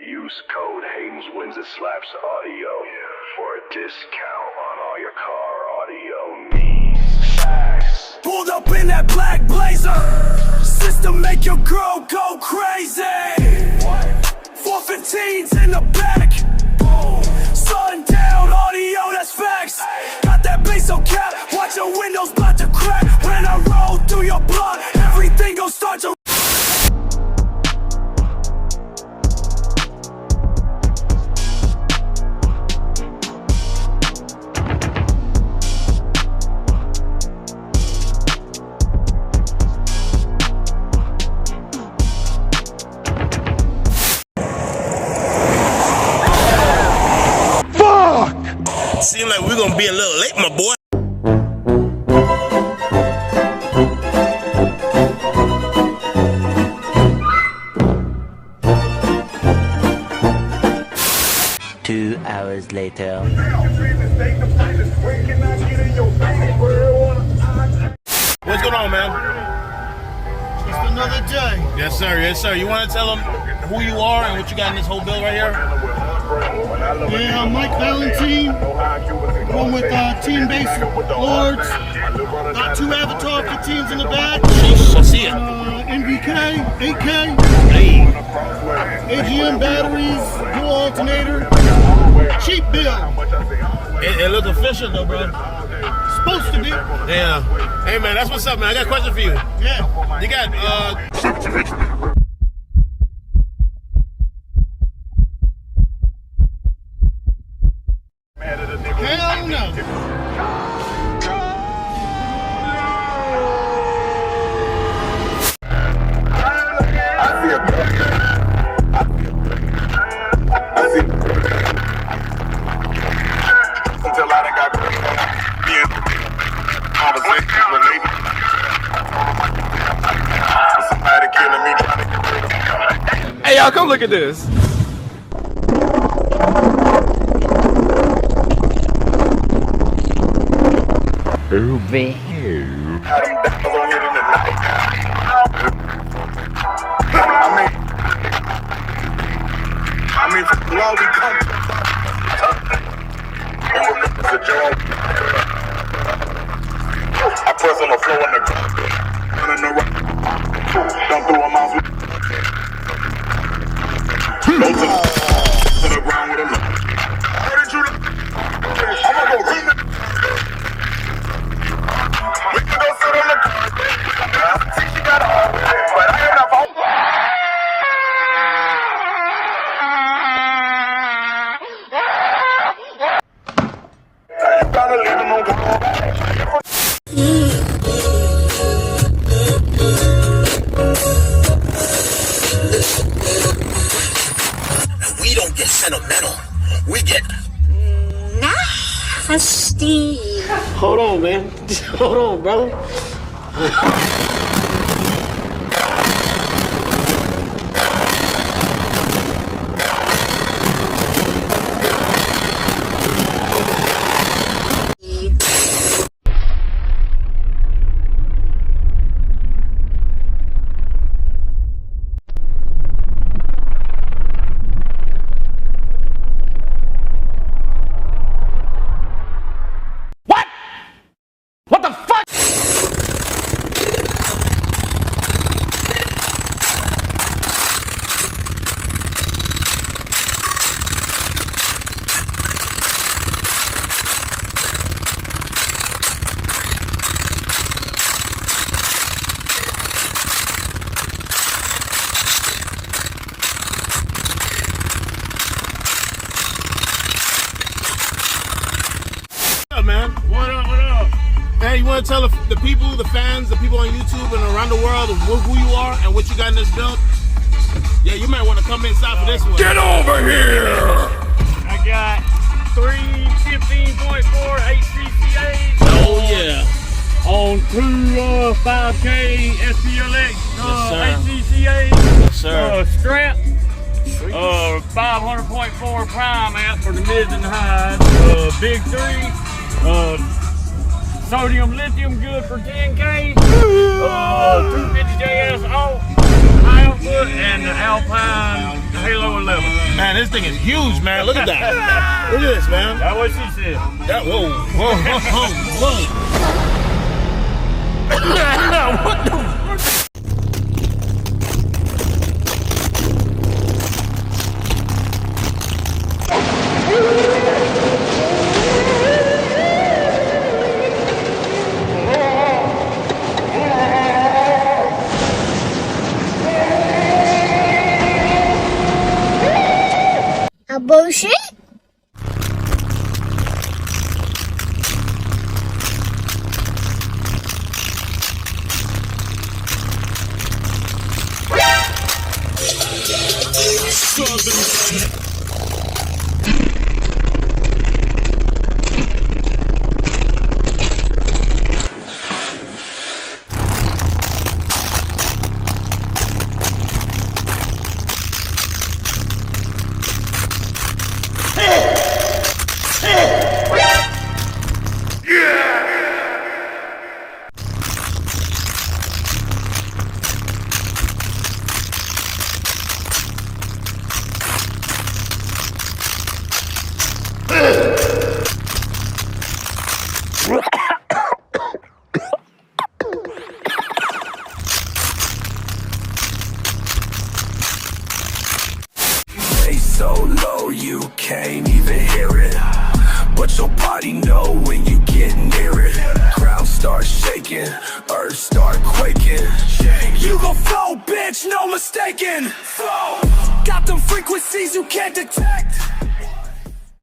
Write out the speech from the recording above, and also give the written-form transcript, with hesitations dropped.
Use code Hayden's Wins It Slaps Audio for a discount on all your car audio needs. Pulled up in that black blazer, system make your girl go crazy. 415s in the back, sundown audio, that's facts. Got that bass on cap, watch your windows about to crack. When I roll through your blood, everything gon' start to seem like we're gonna be a little late, my boy. Two hours later. What's going on, man? Just another day. Yes, sir. Yes, sir. You want to tell them who you are and what you got in this whole bill right here? Yeah, I'm Mike Valentine. Going with Team Base Lords. Got two Avatar 15s in the back. I see it. NVK, 8K, Hey. AGM batteries, dual alternator. Cheap bill. It looks official though, bro. Supposed to be. Yeah. Hey, man, that's what's up, man. I got a question for you. Yeah. You got, Hell no. Hey y'all, come look at this. Over here. I press on the floor in the jump through a mouse with to the ground with a look. How did you I'm gonna go remix. We can go sit on the car. See, she got a hard but I ain't up on. You gotta leave him on the we don't get sentimental. We get nasty. Hold on, man. Hold on, brother. What the fuck? What's up, man? What up, what up? Hey, you want to tell the people, the fans, the people on YouTube and around the world who you are and what you got in this build? Yeah, you might want to come inside for this one. Get over here! I got 3 15.4 HCCAs. Oh, yeah. On 2 5K SPLX HCCAs. Yes, sir. Strap. 500.4 prime amp for the mids and highs. Big 3. Sodium lithium good for 10K. 250 JS off. High output and the Alpine Halo 11. Man, this thing is huge, man. Look at that. Look at this, man. That's what she said. That, whoa, whoa, whoa, whoa. What the? A boii? So low you can't even hear it, but your body know when you get near it. Ground starts shaking, earth start quaking. You gon' flow, bitch, no mistaking. Flow, got them frequencies you can't detect.